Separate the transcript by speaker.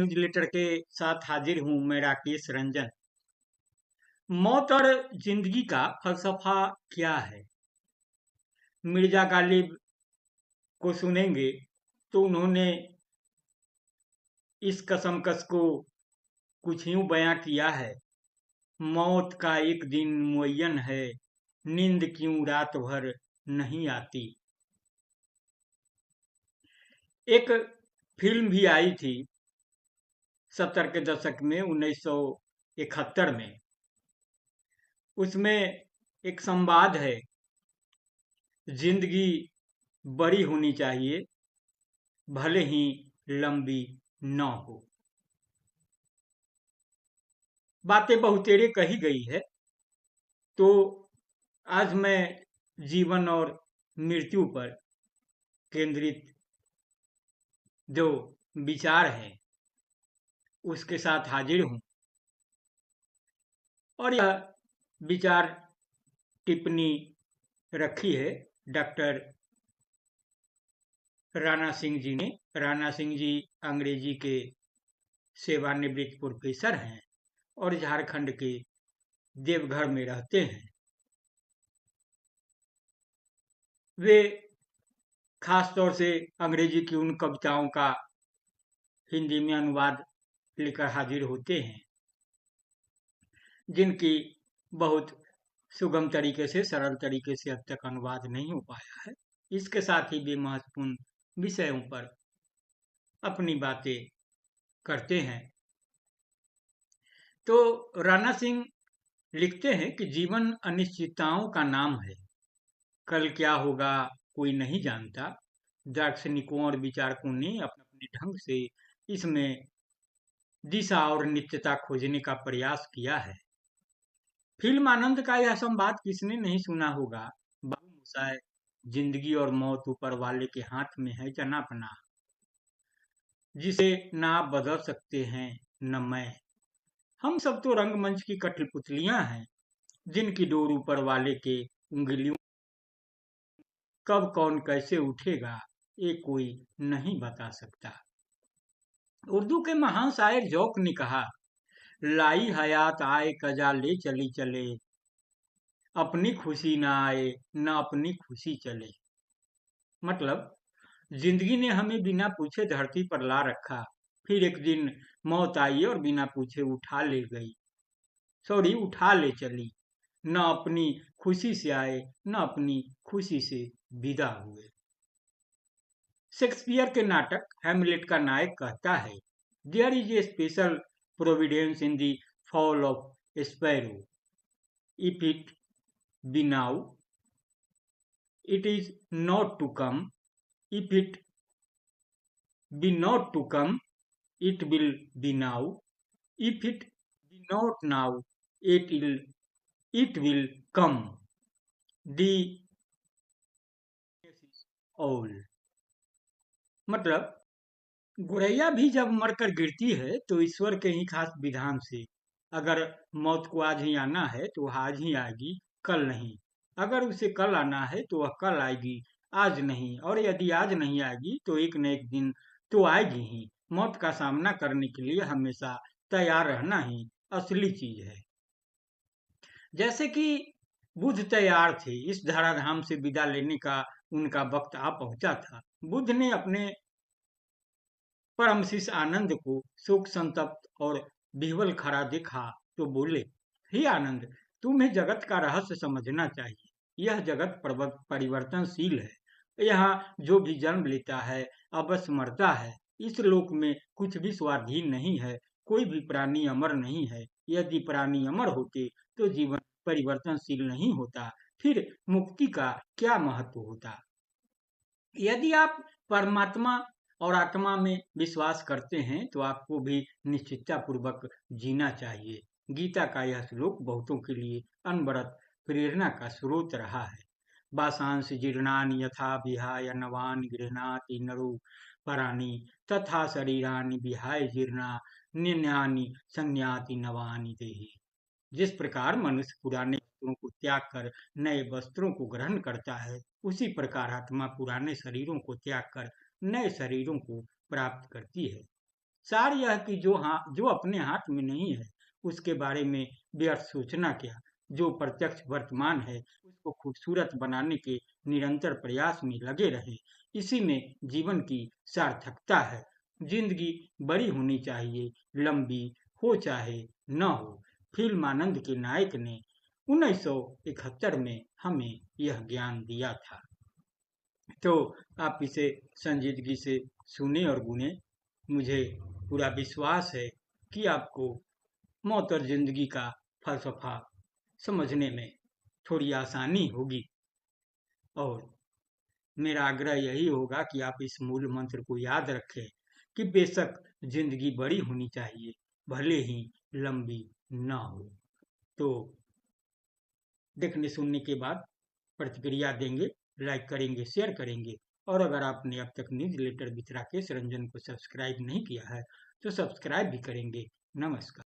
Speaker 1: Newsletter के साथ हाजिर हूँ मैं राकेश रंजन। मौत और जिंदगी का फलसफा क्या है? मिर्जा गालिब को सुनेंगे तो उन्होंने इस कसमकस को कुछ यूं बयां किया है। मौत का एक दिन मुअय्यन है, नींद क्यों रात भर नहीं आती। एक फिल्म भी आई थी 70 के दशक में, 1971 में। उसमें एक संवाद है, जिंदगी बड़ी होनी चाहिए भले ही लंबी न हो। बातें बहुतेरे कही गई है, तो आज मैं जीवन और मृत्यु पर केंद्रित जो विचार हैं उसके साथ हाजिर हूँ। और यह विचार टिप्पणी रखी है डॉक्टर राणा सिंह जी ने। राणा सिंह जी अंग्रेजी के सेवानिवृत्त प्रोफेसर हैं और झारखंड के देवघर में रहते हैं। वे खास तौर से अंग्रेजी की उन कविताओं का हिंदी में अनुवाद लेकर हाजिर होते हैं जिनकी बहुत सुगम तरीके से, सरल तरीके से अब तक अनुवाद नहीं हो पाया है। इसके साथ ही वे महत्वपूर्ण विषयों पर अपनी बातें करते हैं। तो राणा सिंह लिखते हैं कि जीवन अनिश्चितताओं का नाम है, कल क्या होगा कोई नहीं जानता। दार्शनिकों और विचारकों ने अपने अपने ढंग से इसमें दिशा और नित्यता खोजने का प्रयास किया है। फिल्म आनंद का यह संवाद किसने नहीं सुना होगा। बाबू मोशाय, जिंदगी और मौत ऊपर वाले के हाथ में है जनापना, जिसे ना आप बदल सकते हैं न मैं। हम सब तो रंगमंच की कठपुतलियां हैं, जिनकी डोर ऊपर वाले के उंगलियों। कब कौन कैसे उठेगा ये कोई नहीं बता सकता। उर्दू के महान शायर जौक ने कहा, लाई हयात आए कजा ले चली चले, अपनी खुशी ना आए न अपनी खुशी चले। मतलब, जिंदगी ने हमें बिना पूछे धरती पर ला रखा, फिर एक दिन मौत आई और बिना पूछे उठा ले गई, सॉरी उठा ले चली। न अपनी खुशी से आए न अपनी खुशी से विदा हुए। शेक्सपियर के नाटक हैमलेट का नायक कहता है, there is a special providence in the fall of sparrow, if it be now it is not to come, if it be not to come it will be now, if it be not now it will come, the all। मतलब, गुड़ैया भी जब मरकर गिरती है तो ईश्वर के ही खास विधान से। अगर मौत को आज ही आना है तो वह आज ही आएगी, कल नहीं। अगर उसे कल आना है तो वह कल आएगी, आज नहीं। और यदि आज नहीं आएगी तो एक न एक दिन तो आएगी ही। मौत का सामना करने के लिए हमेशा तैयार रहना ही असली चीज है। जैसे कि बुद्ध तैयार थे, इस धराधाम से विदा लेने का उनका वक्त आ पहुंचा था। बुद्ध ने अपने परम शिष्य आनंद को शोक संतप्त और विह्वल खड़ा देखा तो बोले, हे आनंद, तुम्हें जगत का रहस्य समझना चाहिए। यह जगत परिवर्तनशील है। यहाँ जो भी जन्म लेता है अवश्य मरता है। इस लोक में कुछ भी स्वाधीन नहीं है, कोई भी प्राणी अमर नहीं है। यदि प्राणी अमर होते तो जीवन परिवर्तनशील नहीं होता, फिर मुक्ति का क्या महत्व होता। यदि आप परमात्मा और आत्मा में विश्वास करते हैं तो आपको भी निश्चितता पूर्वक जीना चाहिए। गीता का यह श्लोक बहुतों के लिए अनवरत प्रेरणा का स्रोत रहा है। वासांस जीर्णानि यथा विहाय नवानि गृह्णाति नरो पराणि, तथा शरीरानि विहाय जीर्णा निन्यानि संयाति नवानि देहि। जिस प्रकार मनुष्य पुराने वस्त्रों को त्याग कर नए वस्त्रों को ग्रहण करता है, उसी प्रकार आत्मा पुराने शरीरों को त्याग कर नए शरीरों को प्राप्त करती है। सार यह कि जो अपने हाथ में नहीं है उसके बारे में व्यर्थ सोचना क्या। जो प्रत्यक्ष वर्तमान है उसको खूबसूरत बनाने के निरंतर प्रयास में लगे रहे। इसी में जीवन की सार्थकता है। जिंदगी बड़ी होनी चाहिए, लंबी हो चाहे न हो। फिल्म आनंद के नायक ने 1971 में हमें यह ज्ञान दिया था। तो आप इसे संजीदगी से सुने और गुने। मुझे पूरा विश्वास है कि आपको मौत और जिंदगी का फलसफा समझने में थोड़ी आसानी होगी। और मेरा आग्रह यही होगा कि आप इस मूल मंत्र को याद रखें कि बेशक जिंदगी बड़ी होनी चाहिए, भले ही लंबी ना हो। तो देखने सुनने के बाद प्रतिक्रिया देंगे, लाइक करेंगे, शेयर करेंगे। और अगर आपने अब तक newsletter with Rakesh Ranjan को सब्सक्राइब नहीं किया है तो सब्सक्राइब भी करेंगे। नमस्कार।